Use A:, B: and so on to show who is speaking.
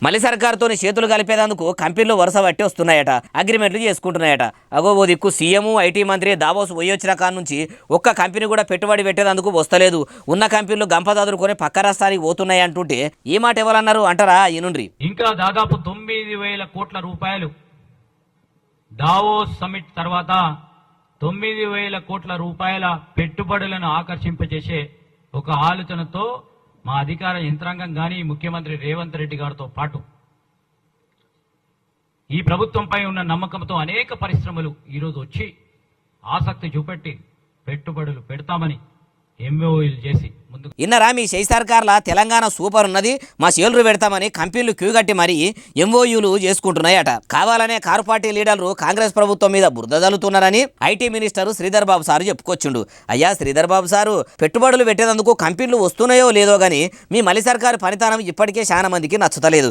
A: మళ్ళీ సర్కారుతోని చేతులు కలిపేందుకు కంపెనీలు వరుస పట్టి వస్తున్నాయట, అగ్రిమెంట్లు చేసుకుంటున్నాయట. అగో ఓ దిక్కు సీఎం ఐటీ మంత్రి దావోస్ పోయొచ్చిన కాడ నుంచి ఒక్క కంపెనీ కూడా పెట్టుబడి పెట్టేందుకు వస్తలేదు. ఉన్న కంపెనీలు గంపదాదురుకొని పక్క రాష్ట్రానికి పోతున్నాయి అంటుంటే ఈ మాట ఎవరన్నారు అంటారా? ఈనుండ్రి.
B: ఇంకా దాదాపు 9,000 కోట్ల రూపాయలు దావోస్ సమిట్ తర్వాత 9,000 కోట్ల రూపాయల పెట్టుబడులను ఆకర్షింపజేసే ఒక ఆలోచనతో మా అధికార యంత్రాంగం కానీ ముఖ్యమంత్రి రేవంత్ రెడ్డి గారితో పాటు ఈ ప్రభుత్వంపై ఉన్న నమ్మకంతో అనేక పరిశ్రమలు ఈరోజు వచ్చి ఆసక్తి చూపెట్టి పెట్టుబడులు పెడతామని ఎంఓయూలు చేసి ముందుకు.
A: ఇన్నరా మీ షై సర్కార్ల తెలంగాణ సూపర్ ఉన్నది, మా షేర్లు పెడతామని కంపెనీలు క్యూ కట్టి మరీ ఎంఓయూలు చేసుకుంటున్నాయట. కావాలనే కారు పార్టీ లీడర్లు కాంగ్రెస్ ప్రభుత్వం మీద బురద జల్లుతున్నారని IT minister Sridhar Babu sir చెప్పుకొచ్చిండు. అయ్యా శ్రీధర్ బాబు సారు, పెట్టుబడులు పెట్టేందుకు కంపెనీలు వస్తున్నాయో లేదో గానీ మీ మలి సర్కారు పనితనం ఇప్పటికే చాలా మందికి నచ్చుతలేదు.